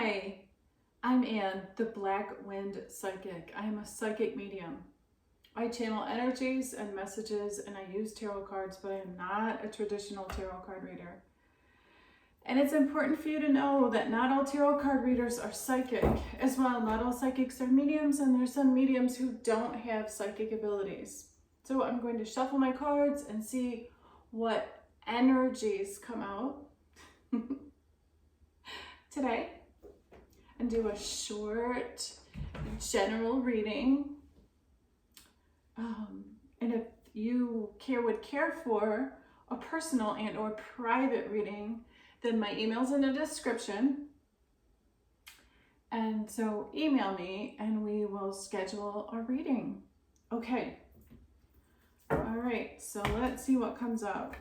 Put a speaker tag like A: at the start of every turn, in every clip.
A: Hi, I'm Anne, the Black Wind Psychic. I am a psychic medium. I channel energies and messages and I use tarot cards, but I am not a traditional tarot card reader. And it's important for you to know that not all tarot card readers are psychic as well. Not all psychics are mediums, and there's some mediums who don't have psychic abilities. So I'm going to shuffle my cards and see what energies come out today, and do a short general reading. And if you would care for a personal and or private reading, then my email's in the description. And so email me and we will schedule a reading. Okay. All right, so let's see what comes up.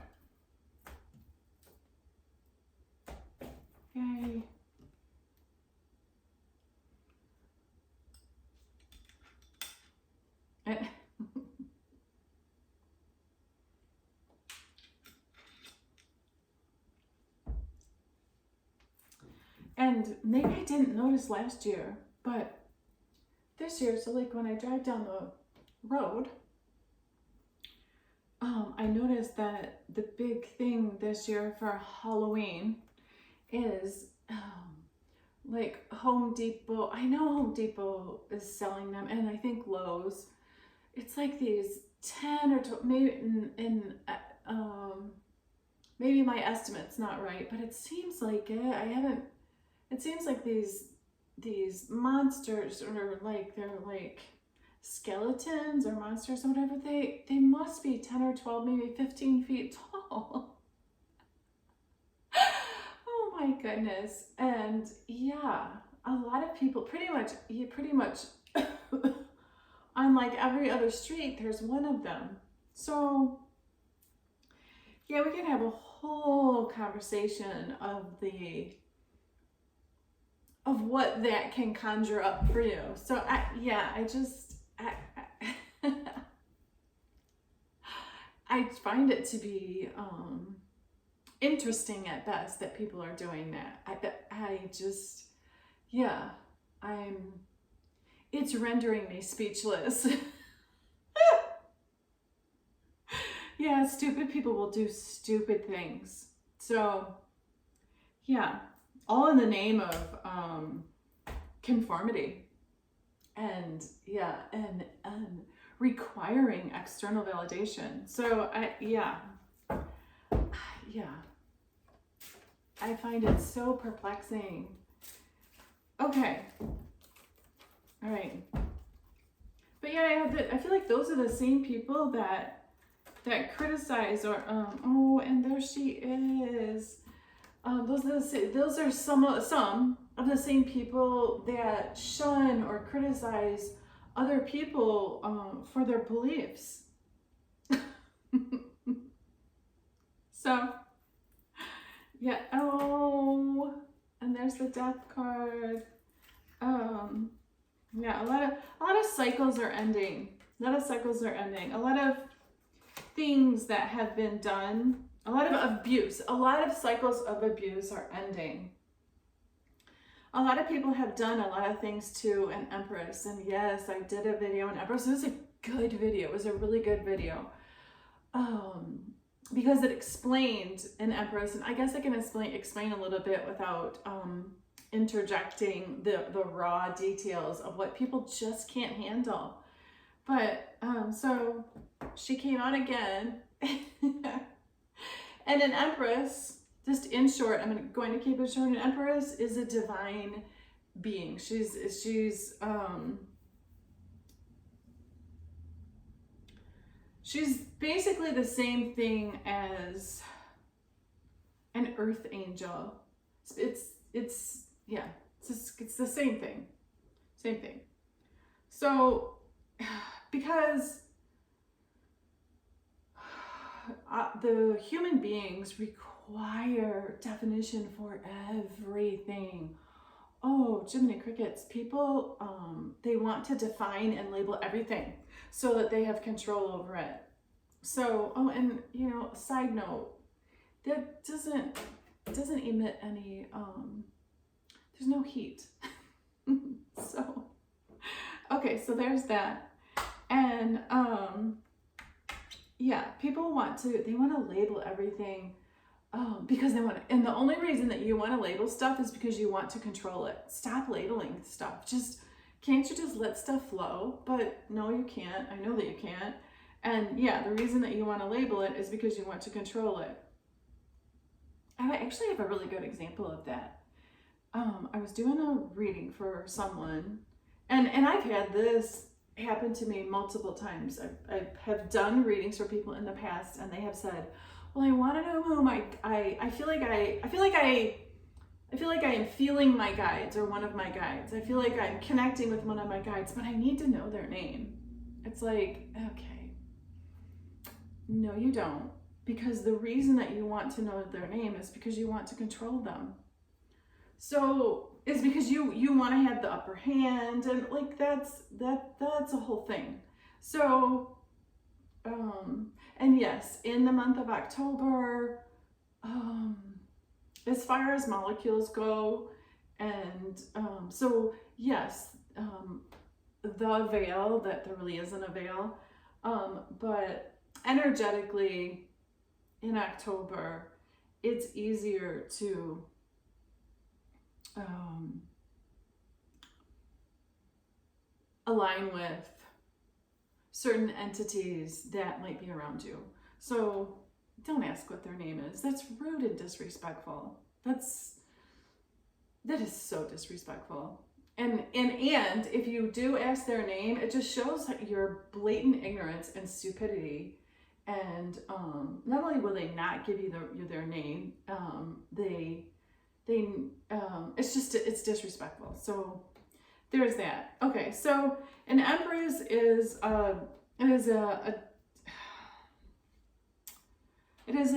A: Yay. And maybe I didn't notice last year, but this year, so like when I drive down the road, I noticed that the big thing this year for Halloween is like Home Depot. I know Home Depot is selling them, and I think Lowe's. It's like these 10 or 12, maybe maybe my estimate's not right, but it seems like it. It seems like these monsters, or like they're like skeletons or monsters or whatever, they must be 10 or 12, maybe 15 feet tall. Oh my goodness. And yeah, a lot of people pretty much on like every other street there's one of them. So yeah, we can have a whole conversation of what that can conjure up for you. So I find it to be interesting at best that people are doing that. It's rendering me speechless. Yeah, stupid people will do stupid things. So yeah, all in the name of conformity and requiring external validation. So I find it so perplexing. Okay, all right, but yeah, I feel like those are the same people that criticize or oh, and there she is. Those are some of the same people that shun or criticize other people for their beliefs. So, yeah. Oh, and there's the Death card. Yeah, a lot of cycles are ending. A lot of things that have been done. A lot of abuse, a lot of cycles of abuse are ending. A lot of people have done a lot of things to an Empress. And yes, I did a video on Empress. It was a good video. It was a really good video. Because it explained an Empress. And I guess I can explain a little bit without interjecting the raw details of what people just can't handle. But so she came out again. And an Empress, just in short, I'm going to keep it short. An Empress is a divine being. She's basically the same thing as an Earth Angel. It's the same thing. So, because the human beings require definition for everything. Oh, Jiminy Crickets. People, they want to define and label everything so that they have control over it. So, oh, and side note, that doesn't emit any there's no heat. So, okay, so there's that. And yeah, people want to label everything because they want to, and the only reason that you want to label stuff is because you want to control it. Stop labeling stuff. Can't you just let stuff flow? But no, you can't. I know that you can't. And yeah, the reason that you want to label it is because you want to control it. I actually have a really good example of that. I was doing a reading for someone, and I've had this happen to me multiple times. I have done readings for people in the past, and they have said, well, I want to know whom I feel like I am feeling my guides or one of my guides. I feel like I'm connecting with one of my guides, but I need to know their name. It's like, okay, no, you don't. Because the reason that you want to know their name is because you want to control them. So it's because you want to have the upper hand, and like that's a whole thing. So and yes, in the month of October, as far as molecules go, and so yes, the veil, that there really isn't a veil, but energetically in October, it's easier to align with certain entities that might be around you. So don't ask what their name is. That's rude and disrespectful. That is so disrespectful. And if you do ask their name, it just shows your blatant ignorance and stupidity. And not only will they not give you their name, it's disrespectful. So there's that. Okay, so an Empress is a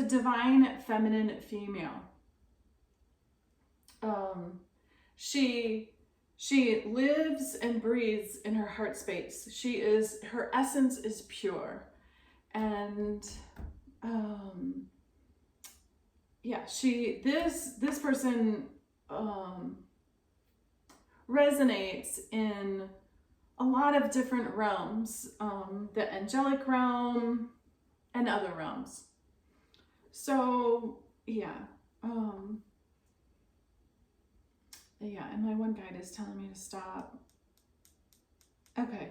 A: divine feminine female. She lives and breathes in her heart space. Her essence is pure. And yeah, this person resonates in a lot of different realms, the angelic realm and other realms. So yeah, and my one guide is telling me to stop. Okay,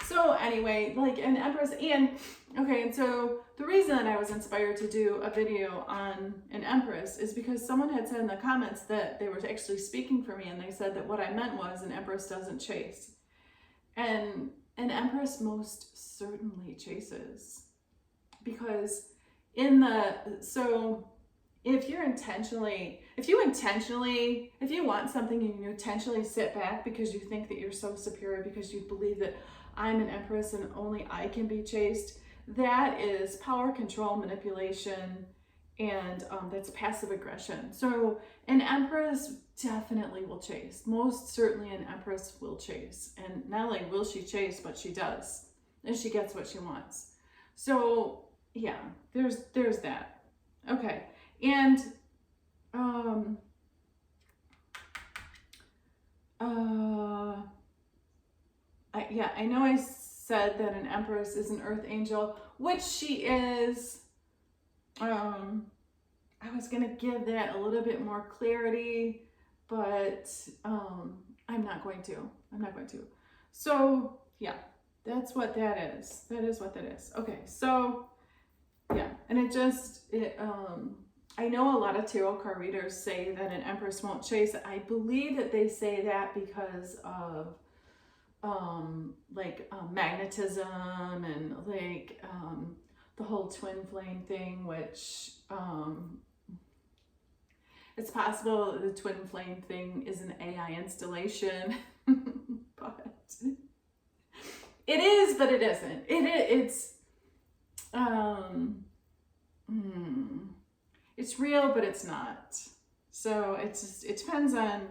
A: so anyway, like an Empress, and so the reason that I was inspired to do a video on an Empress is because someone had said in the comments that they were actually speaking for me, and they said that what I meant was an Empress doesn't chase. And an Empress most certainly chases, because if you want something and you intentionally sit back because you think that you're so superior, because you believe that I'm an Empress and only I can be chased, that is power, control, manipulation, and that's passive aggression. So an Empress definitely will chase. Most certainly an Empress will chase. And not only will she chase, but she does. And she gets what she wants. So yeah, there's that. Okay. And I know I said that an Empress is an Earth Angel, which she is. I was going to give that a little bit more clarity, but I'm not going to. So yeah, that's what that is. That is what that is. Okay, so yeah, and I know a lot of tarot card readers say that an Empress won't chase. I believe that they say that because of magnetism and the whole twin flame thing, which it's possible that the twin flame thing is an AI installation, but it is, but it isn't. It's real, but it's not. So it depends on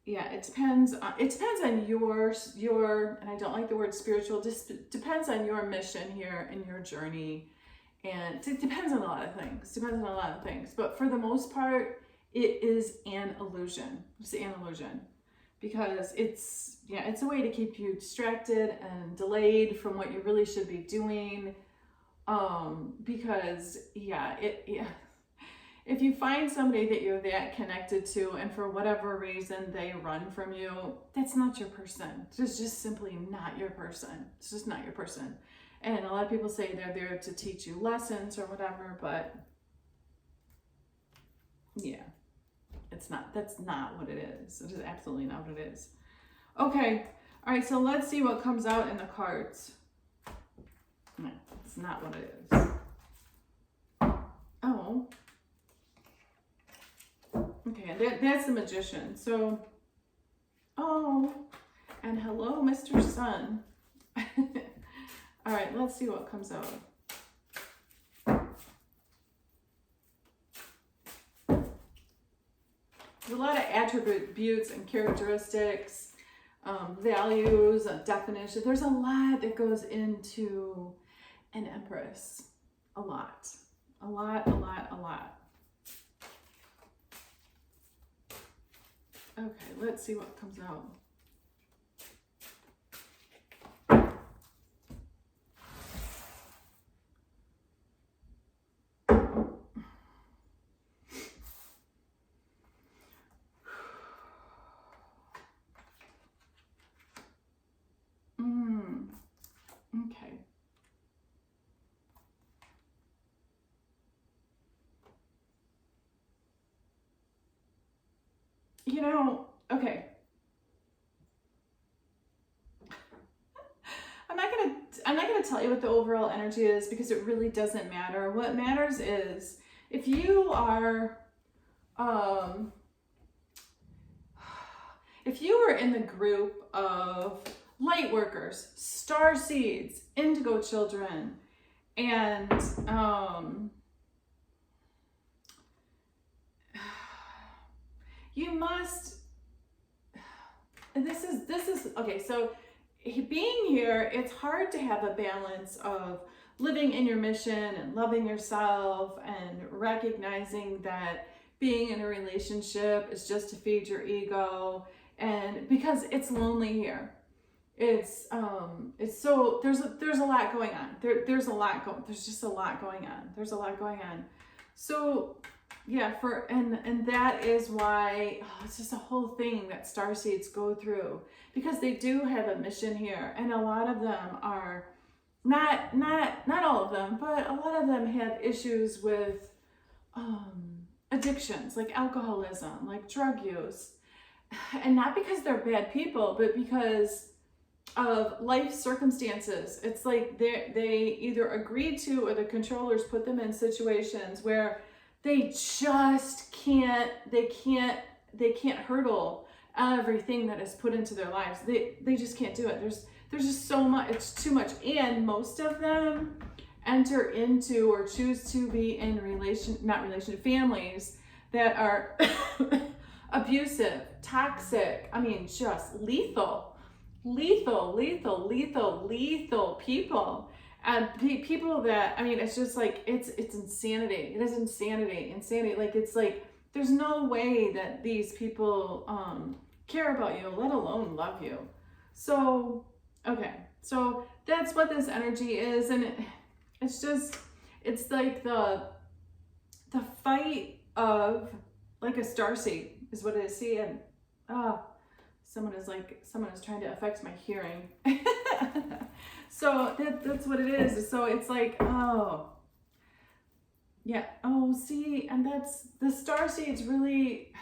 A: your, and I don't like the word spiritual, just depends on your mission here and your journey. And it depends on a lot of things. But for the most part, it is an illusion. It's an illusion. Because it's a way to keep you distracted and delayed from what you really should be doing. Because if you find somebody that you're that connected to and for whatever reason they run from you, that's not your person. It's just simply not your person. It's just not your person. And a lot of people say they're there to teach you lessons or whatever, but yeah, that's not what it is. It is absolutely not what it is. Okay, all right, so let's see what comes out in the cards. No, it's not what it is. Oh. Okay, that's the Magician. So, oh, and hello, Mr. Sun. All right, let's see what comes out. There's a lot of attributes and characteristics, values, definition. There's a lot that goes into an Empress. A lot. Okay, let's see what comes out. Okay. Okay. I'm not gonna tell you what the overall energy is because it really doesn't matter. What matters is if you are in the group of light workers, star seeds, indigo children, and you must, this is okay, so being here, it's hard to have a balance of living in your mission and loving yourself and recognizing that being in a relationship is just to feed your ego, and because it's lonely here. It's so there's a lot going on. There's just a lot going on. So yeah, and that is why it's just a whole thing that starseeds go through, because they do have a mission here, and a lot of them are not all of them, but a lot of them have issues with addictions, like alcoholism, like drug use, and not because they're bad people, but because of life circumstances. It's like they either agreed to, or the controllers put them in situations where they just can't hurdle everything that is put into their lives. They just can't do it. There's just so much, it's too much. And most of them enter into or choose to be in families that are abusive, toxic, I mean, just lethal people. And people that, I mean, it's just like, it's insanity. It is insanity. Like, it's like, there's no way that these people care about you, let alone love you. So, okay. So that's what this energy is. And it's like the fight of like a starseed is what it is. See, and someone is trying to affect my hearing. So that's what it is. So it's like, oh yeah, oh, see, and that's the starseeds really,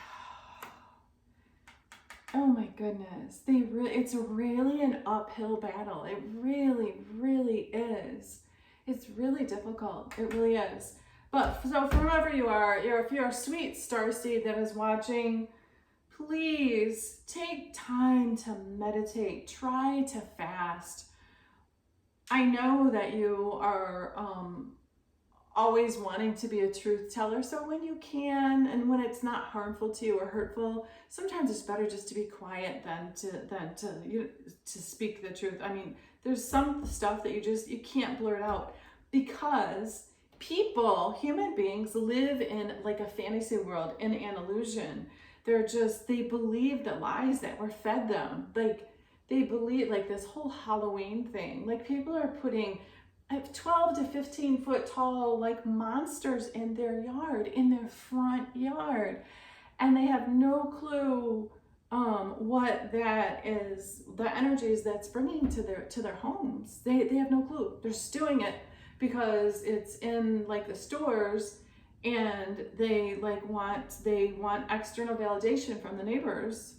A: oh my goodness, it's really an uphill battle. It really is. It's really difficult. It really is. But so wherever you are, if you're a sweet starseed that is watching, please take time to meditate. Try to fast. I know that you are always wanting to be a truth teller, so when you can and when it's not harmful to you or hurtful, sometimes it's better just to be quiet than to speak the truth. I mean, there's some stuff that you can't blurt out, because people, human beings, live in like a fantasy world, in an illusion. They believe the lies that were fed them. Like, they believe, like, this whole Halloween thing. Like, people are putting 12 to 15 foot tall, like, monsters in their yard, in their front yard. And they have no clue what that is, the energies that's bringing to their homes. They have no clue. They're just doing it because it's in like the stores, and they want external validation from the neighbors.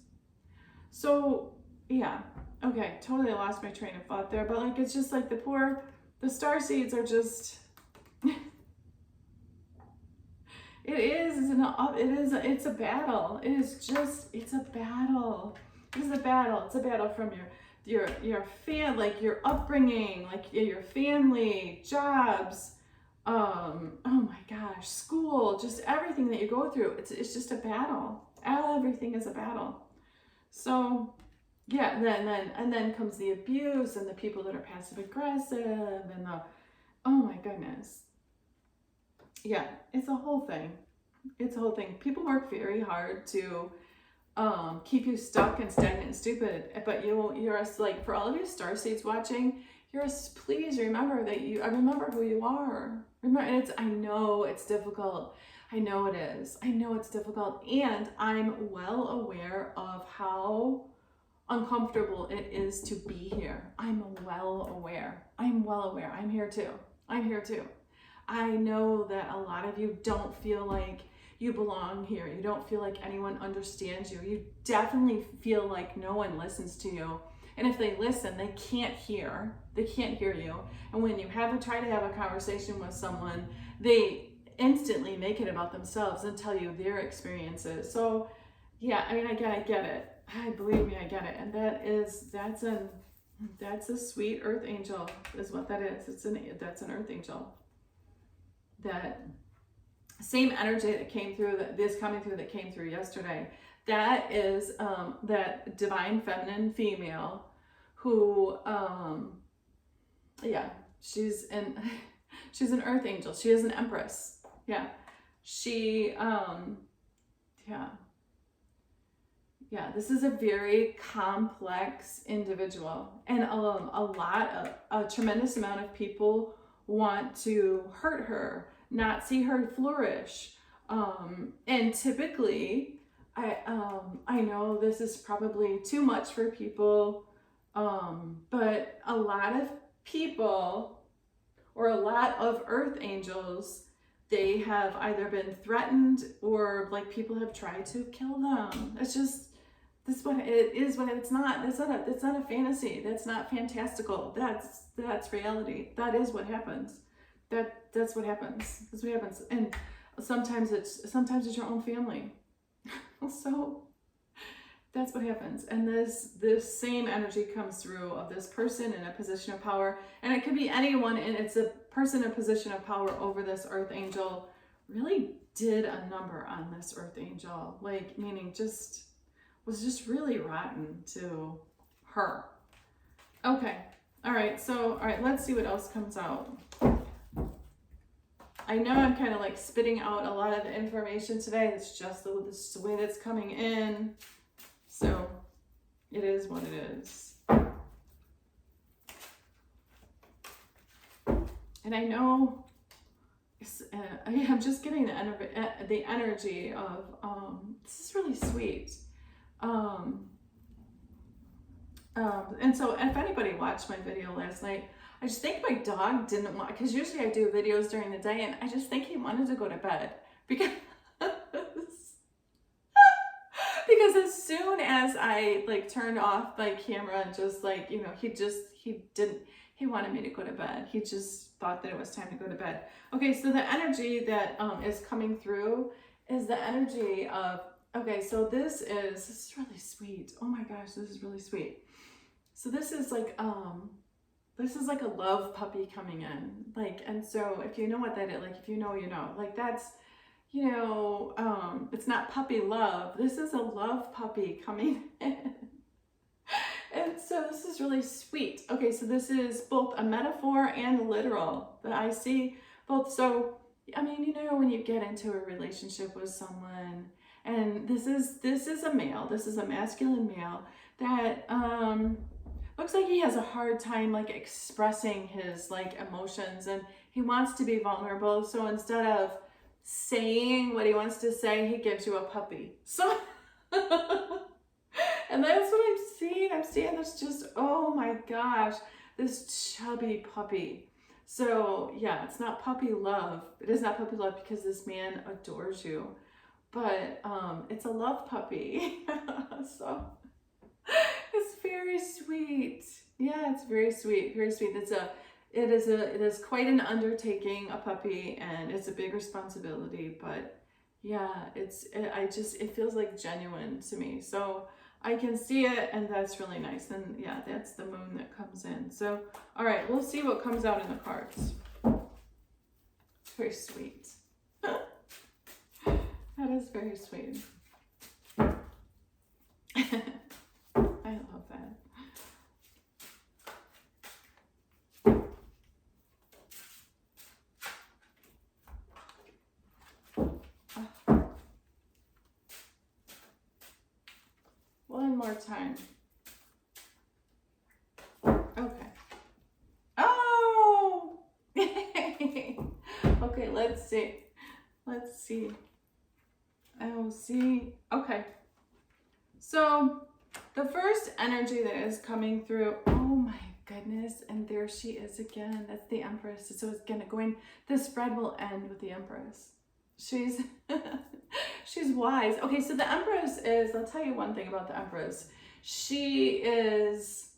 A: So yeah, okay, totally lost my train of thought there, but like, it's just like the star seeds are just it's a battle. It's a battle. It's a battle. It's a battle from your like your upbringing, like your family, jobs, oh my gosh, school, just everything that you go through. It's just a battle. Everything is a battle. So yeah, then comes the abuse and the people that are passive aggressive and oh my goodness. Yeah, it's a whole thing. It's a whole thing. People work very hard to keep you stuck and stagnant and stupid. But you're like, for all of you star seeds watching, please remember that remember who you are. Remember, I know it's difficult. I know it is. I know it's difficult, and I'm well aware of how uncomfortable it is to be here. I'm well aware. I'm here too. I know that a lot of you don't feel like you belong here. You don't feel like anyone understands you. You definitely feel like no one listens to you. And if they listen, they can't hear you. And when you try to have a conversation with someone, they instantly make it about themselves and tell you their experiences. So yeah, I mean, I get it. Believe me, I get it. And that's a sweet earth angel is what that is. That's an earth angel. That same energy that came through, that came through yesterday, that is that divine feminine female who she's an earth angel. She is an empress. Yeah, she this is a very complex individual, and a tremendous amount of people want to hurt her, not see her flourish. And typically, I know this is probably too much for people, but a lot of people, or a lot of earth angels, they have either been threatened or like people have tried to kill them. It's just, this is what it is. It's not a fantasy. That's not fantastical. That's reality. That is what happens. That's what happens. That's what happens. And sometimes it's your own family. So that's what happens. And this same energy comes through of this person in a position of power, and it could be anyone, and it's a person in a position of power over this earth angel. Really did a number on this earth angel, like, meaning was just really rotten to her. Okay. All right. Let's see what else comes out. I know I'm kind of like spitting out a lot of the information today. It's just the way that's coming in. So it is what it is. And I know I'm just getting the energy of, this is really sweet. And so if anybody watched my video last night, I just think my dog didn't want, because usually I do videos during the day, and I just think he wanted to go to bed because as soon as I like turned off my camera and just like, he wanted me to go to bed. He just thought that it was time to go to bed. Okay, so the energy that is coming through is the energy of, okay, so this is really sweet. Oh my gosh, this is really sweet. So this is like a love puppy coming in. Like, and so if you know what that is, like, if you know, like that's, it's not puppy love. This is a love puppy coming in. And so this is really sweet. Okay, so this is both a metaphor and literal that I see both. So I mean, you know, when you get into a relationship with someone, and this is a male, this is a masculine male that looks like he has a hard time like expressing his like emotions, and he wants to be vulnerable. So instead of saying what he wants to say, he gives you a puppy. So and that's what I'm seeing. I'm seeing this just, oh my gosh, this chubby puppy. So yeah, it's not puppy love. It is not puppy love because this man adores you, but it's a love puppy. So it's very sweet. Yeah, it's very sweet, very sweet. It is quite an undertaking, a puppy, and it's a big responsibility. But yeah, it feels like genuine to me. So I can see it, and that's really nice. And yeah, that's the moon that comes in. So all right, we'll see what comes out in the cards. It's very sweet. That is very sweet. I love that. One more time. Okay. Oh! Okay, let's see. Let's see. Oh, see. Okay. So the first energy that is coming through, oh my goodness, and there she is again. That's the Empress. So it's gonna go in. This spread will end with the Empress. She's she's wise. Okay, so the Empress is, I'll tell you one thing about the Empress. She is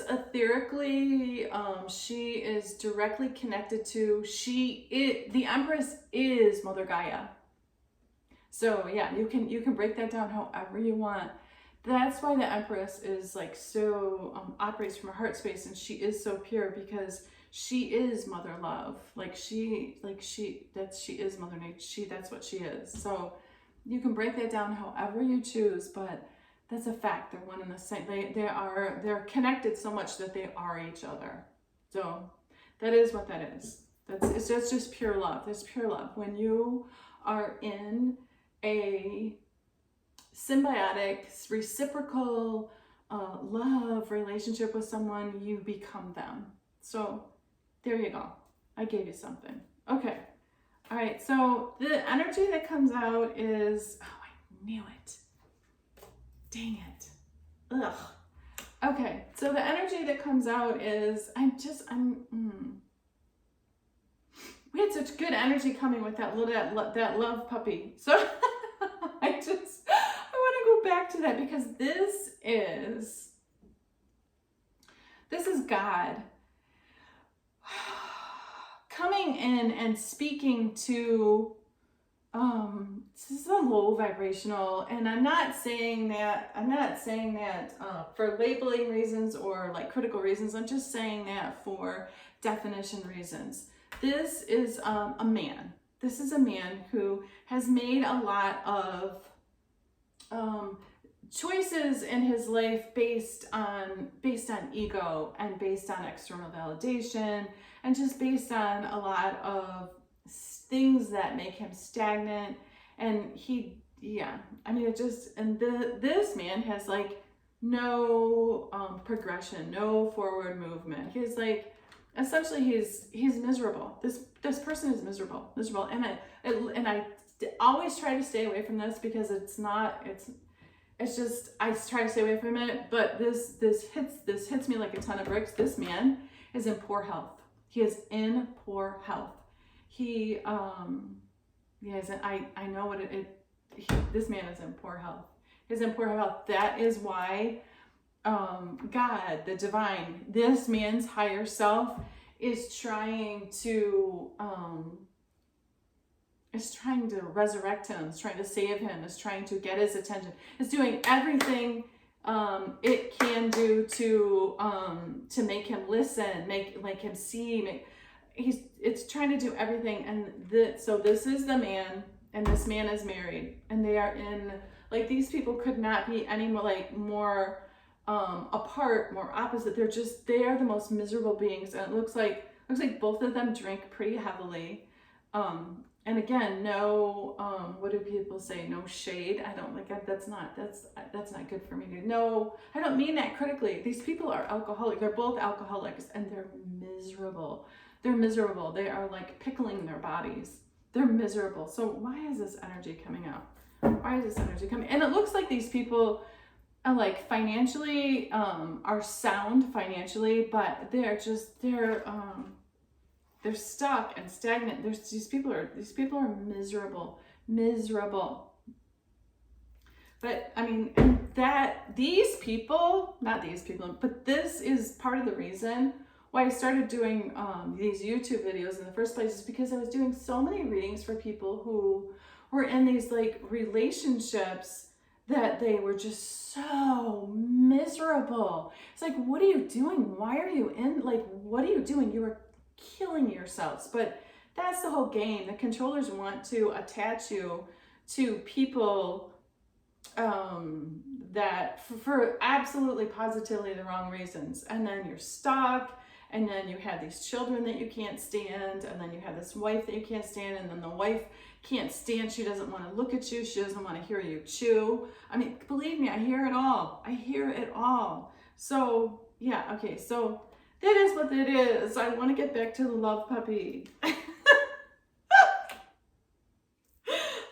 A: etherically, she is directly connected to, the Empress is Mother Gaia. So yeah, you can break that down however you want. That's why the Empress is like so operates from a heart space, and she is so pure because she is mother love. She is mother nature. That's what she is. So you can break that down however you choose, but that's a fact. They're one and the same. They're connected so much that they are each other. So that is what that is. That's just pure love. That's pure love. When you are in a symbiotic, reciprocal love relationship with someone, you become them. So there you go. I gave you something. Okay. All right. So the energy that comes out is, oh, I knew it. Dang it. Ugh. Okay. So the energy that comes out is, we had such good energy coming with that love puppy. So I want to go back to that because this is God coming in and speaking to, this is a low vibrational, and I'm not saying that for labeling reasons or like critical reasons. I'm just saying that for definition reasons. This is a man. This is a man who has made a lot of choices in his life based on ego and based on external validation and just based on a lot of things that make him stagnant. And this man has like no progression, no forward movement. He's like, essentially he's miserable. This person is miserable, and I always try to stay away from this because it's just, I try to stay away from it, but this hits me like a ton of bricks. This man is in poor health. He is in poor health. He I know what this man is in poor health. He's in poor health. That is why God, the divine, this man's higher self is trying to resurrect him, is trying to save him, is trying to get his attention, is doing everything it can do to make him listen, make him see, it's trying to do everything. And so this is the man, and this man is married, and they are in, like, these people could not be any more apart, more opposite. They are the most miserable beings. And it looks like Looks like both of them drink pretty heavily. And again, no, what do people say? No shade. I don't like that. That's not good for me to know. I don't mean that critically. These people are alcoholic. They're both alcoholics and they're miserable. They're miserable. They are like pickling their bodies. They're miserable. So why is this energy coming out? Why is this energy coming? And it looks like these people are like financially, are sound financially, but they're stuck and stagnant. These people are miserable. But I mean, but this is part of the reason why I started doing these YouTube videos in the first place, is because I was doing so many readings for people who were in these like relationships that they were just so miserable. It's like, what are you doing? Why are you in, like, what are you doing? You are killing yourselves. But that's the whole game. The controllers want to attach you to people that for absolutely positively the wrong reasons, and then you're stuck, and then you have these children that you can't stand, and then you have this wife that you can't stand, and then the wife can't stand, she doesn't want to look at you, she doesn't want to hear you chew. I mean, believe me, I hear it all. So yeah, okay, so that is what it is. I want to get back to the love puppy. I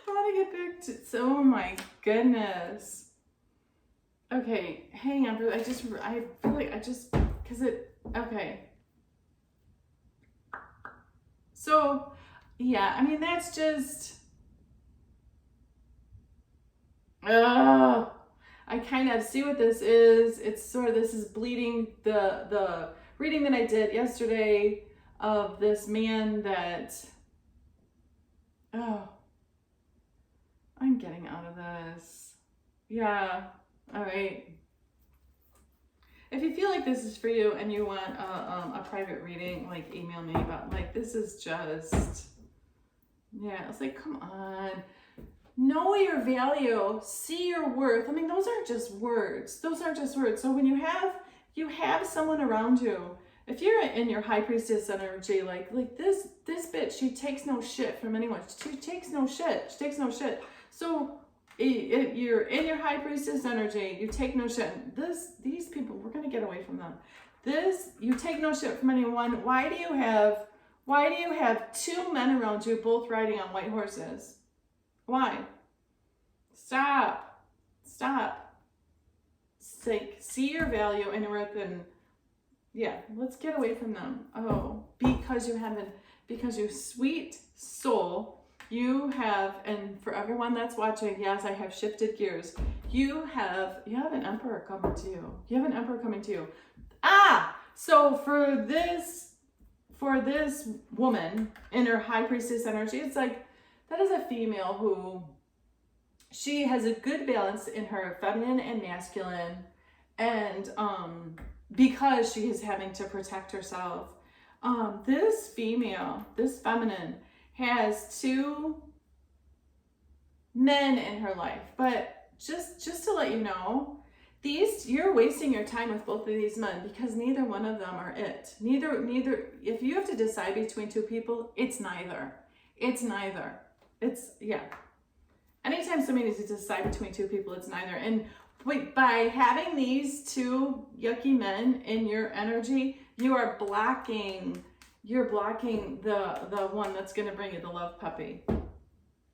A: want to get back to, oh my goodness. Okay, hang on, I feel like okay. So, yeah, I mean, that's just, I kind of see what this is. It's sort of, this is bleeding the reading that I did yesterday of this man that, oh, I'm getting out of this. Yeah, all right. If you feel like this is for you and you want a private reading, like email me about, like, this is just, yeah, it's like, come on. Know your value, see your worth. I mean, those aren't just words. So when you have someone around you, if you're in your high priestess energy, like this bitch, she takes no shit from anyone. She takes no shit. So if you're in your high priestess energy, you take no shit. These people, we're gonna get away from them. You take no shit from anyone. Why do you have two men around you, both riding on white horses? Why? Stop. See your value and your worth, and yeah, let's get away from them. Oh, because you sweet soul. You have, and for everyone that's watching, yes, I have shifted gears. You have an emperor coming to you. So for this woman in her high priestess energy, it's like, that is a female who, she has a good balance in her feminine and masculine, and because she is having to protect herself, this feminine, has two men in her life. But just to let you know, you're wasting your time with both of these men, because neither one of them are it. Neither. If you have to decide between two people, it's neither. Yeah. Anytime somebody needs to decide between two people, it's neither. And by having these two yucky men in your energy, you're blocking the one that's going to bring you the love puppy.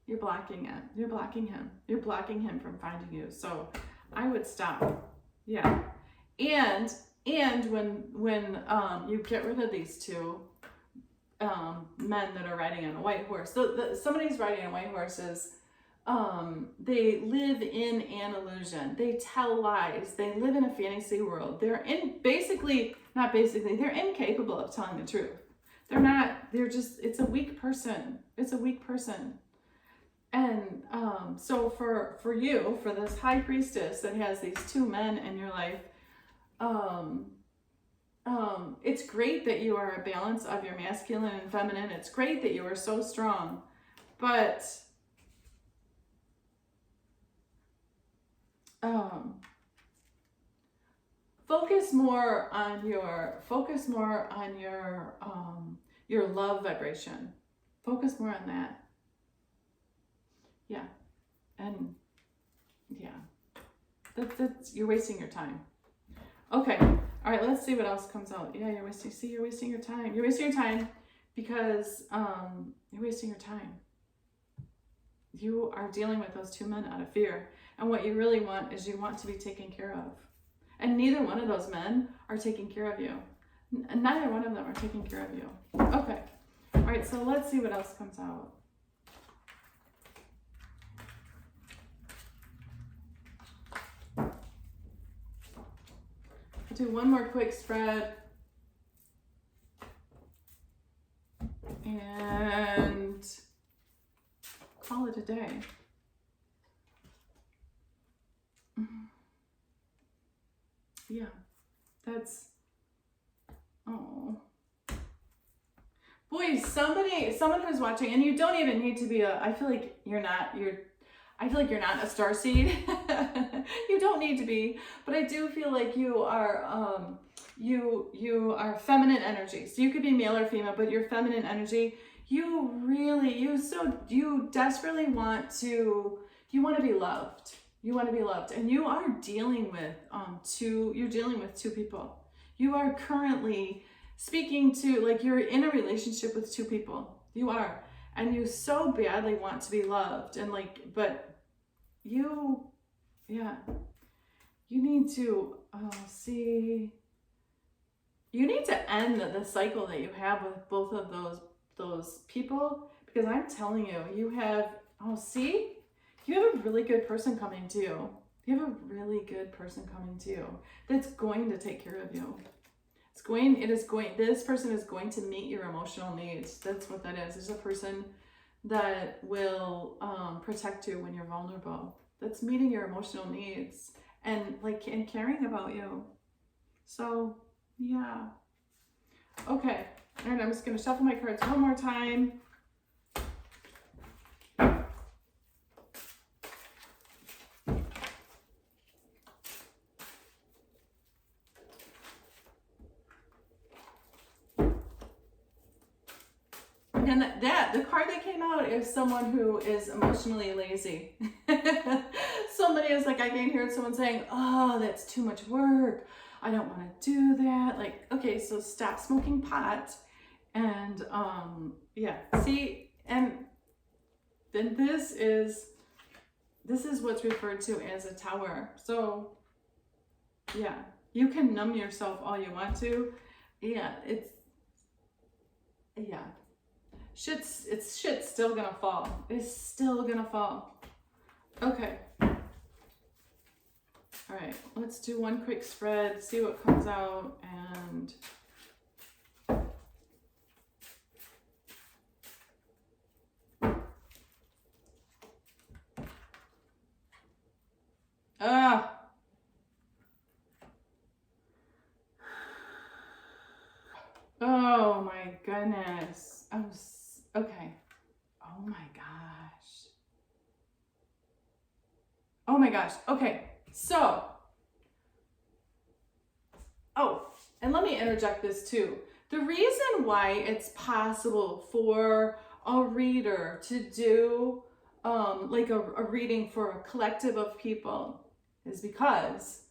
A: You're blocking it. You're blocking him from finding you. So I would stop. Yeah. And when you get rid of these two men that are riding on a white horse, somebody's riding on white horses, they live in an illusion. They tell lies. They live in a fantasy world. They're incapable of telling the truth. It's a weak person. And so for you, for this high priestess that has these two men in your life, it's great that you are a balance of your masculine and feminine. It's great that you are so strong, but focus more on your love vibration. Focus more on that. Yeah. And yeah, that's you're wasting your time. Okay. All right, let's see what else comes out. Yeah, you're wasting your time. You're wasting your time because you're wasting your time. You are dealing with those two men out of fear. And what you really want is you want to be taken care of. And neither one of those men are taking care of you. Neither one of them are taking care of you. Okay. All right, so let's see what else comes out. I'll do one more quick spread. And call it a day. Yeah, that's, oh. Boy, someone who's watching, and you don't even need to be I feel like you're not a star seed. You don't need to be, but I do feel like you are, you are feminine energy. So you could be male or female, but you're feminine energy. You desperately want to be loved. You want to be loved, and you are dealing with two people. You are currently speaking to, like, you're in a relationship with two people. You are, and you so badly want to be loved, and but you need to you need to end the cycle that you have with both of those people, because I'm telling you, you have a really good person coming to you. You have a really good person coming to you that's going to take care of you. This person is going to meet your emotional needs. That's what that is. It's a person that will protect you when you're vulnerable. That's meeting your emotional needs and caring about you. So yeah. Okay. All right, I'm just gonna shuffle my cards one more time. And the card that came out is someone who is emotionally lazy. Somebody is like, I can hear someone saying, oh, that's too much work. I don't want to do that. Like, okay, so stop smoking pot. And yeah, see, and then this is what's referred to as a tower. So yeah, you can numb yourself all you want to. Yeah, shit's still gonna fall. It's still gonna fall. Okay. All right, let's do one quick spread, see what comes out, and oh my goodness. Okay. Oh my gosh. Oh my gosh. Okay. So, and let me interject this too. The reason why it's possible for a reader to do like a reading for a collective of people is because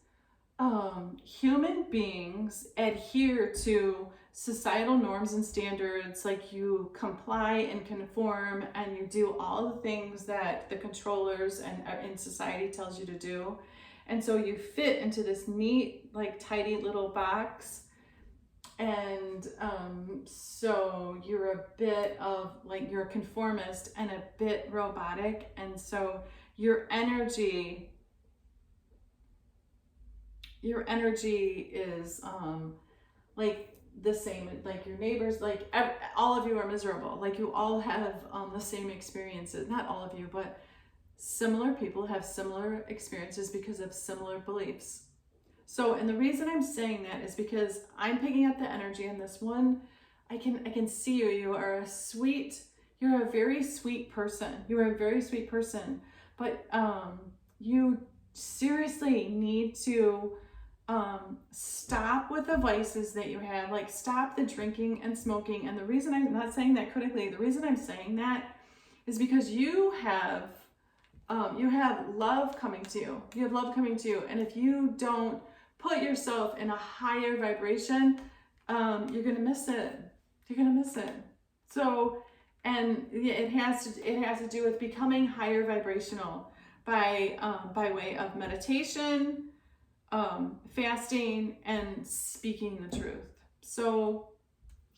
A: human beings adhere to societal norms and standards. Like, you comply and conform, and you do all the things that the controllers and in society tells you to do. And so you fit into this neat, like, tidy little box. And so you're a bit of, like, you're a conformist and a bit robotic. And so your energy is like the same, like your neighbors, like all of you are miserable. Like, you all have the same experiences. Not all of you, but similar people have similar experiences because of similar beliefs. So, and the reason I'm saying that is because I'm picking up the energy in this one. I can see you. You're a very sweet person. You are a very sweet person, but you seriously need to Stop with the vices that you have. Like, stop the drinking and smoking. And the reason I'm not saying that critically, the reason I'm saying that is because you have love coming to you. You have love coming to you. And if you don't put yourself in a higher vibration, you're going to miss it. You're going to miss it. So, and it has to do with becoming higher vibrational by way of meditation, fasting, and speaking the truth. So,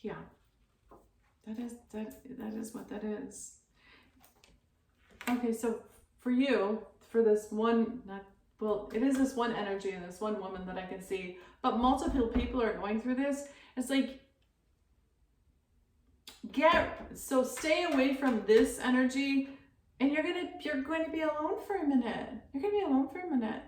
A: yeah, that is what that is. Okay, so for you, for this one, it is this one energy and this one woman that I can see, but multiple people are going through this. It's like, stay away from this energy, and you're going to be alone for a minute. You're going to be alone for a minute.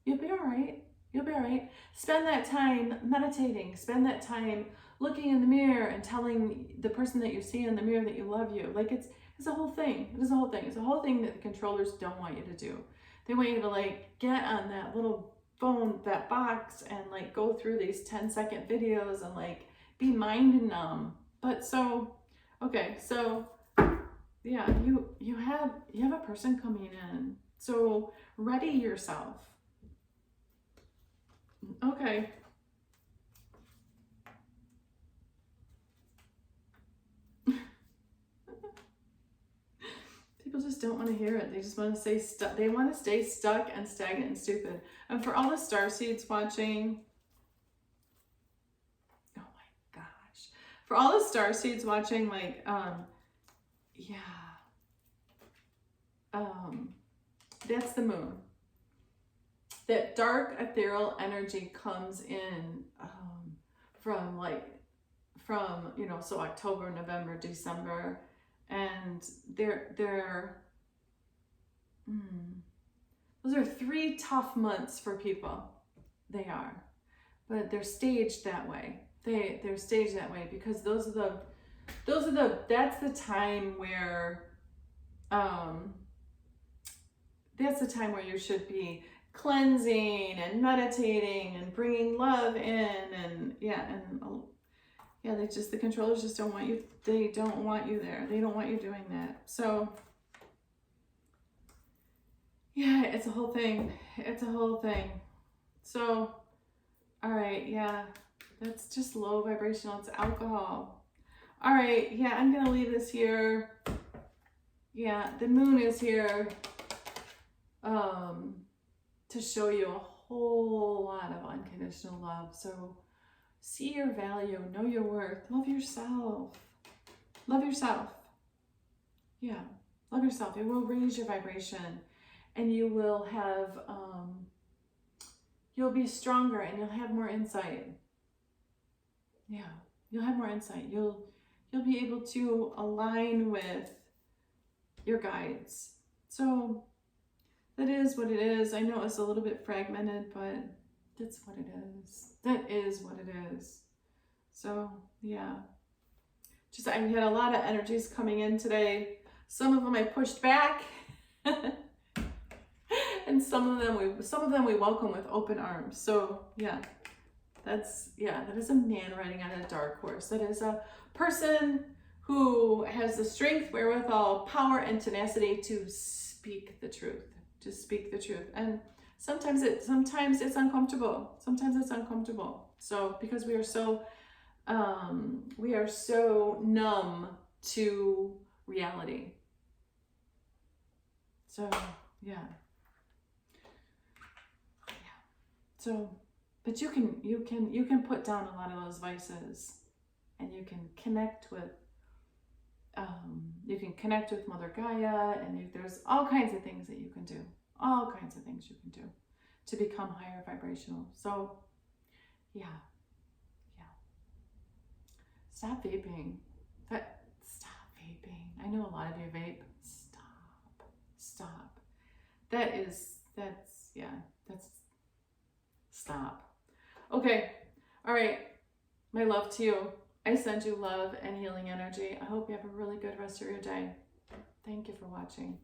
A: You'll be all right. You'll be all right. Spend that time meditating. Spend that time looking in the mirror and telling the person that you see in the mirror that you love you. Like, it's a whole thing. It is a whole thing. It's a whole thing that the controllers don't want you to do. They want you to, like, get on that little phone, that box, and, like, go through these 10-second videos and, like, be mind numb. But so, okay, so yeah, you have a person coming in. So ready yourself. Okay. People just don't want to hear it. They just want to stay stuck. They want to stay stuck and stagnant and stupid. And for all the starseeds watching, oh my gosh, for all the starseeds watching, like, that's the moon. That dark ethereal energy comes in from so October, November, December, and those are 3 tough months for people. They are, but they're staged that way. They're staged that way because that's the time where you should be cleansing and meditating and bringing love in, and the controllers just don't want you. They don't want you there. They don't want you doing that. So yeah, it's a whole thing. It's a whole thing. So, all right, yeah, that's just low vibrational. It's alcohol. All right, yeah, I'm gonna leave this here. Yeah, the moon is here to show you a whole lot of unconditional love. So see your value, know your worth, love yourself. Love yourself. Yeah, love yourself. It will raise your vibration, and you will have, you'll be stronger, and you'll have more insight. Yeah, you'll have more insight. You'll be able to align with your guides. So that is what it is. I know it's a little bit fragmented, but that's what it is. That is what it is. So yeah, I had a lot of energies coming in today. Some of them I pushed back, and some of them we welcome with open arms. So yeah, that is a man riding on a dark horse. That is a person who has the strength, wherewithal, power, and tenacity to speak the truth. To speak the truth. And sometimes it's uncomfortable. Sometimes it's uncomfortable. So because we are so numb to reality. So yeah. So, but you can put down a lot of those vices, and you can connect with Mother Gaia, and there's all kinds of things that you can do. All kinds of things you can do to become higher vibrational. So, yeah. Stop vaping. Stop vaping. I know a lot of you vape. Stop. Stop. Okay. All right. My love to you. I send you love and healing energy. I hope you have a really good rest of your day. Thank you for watching.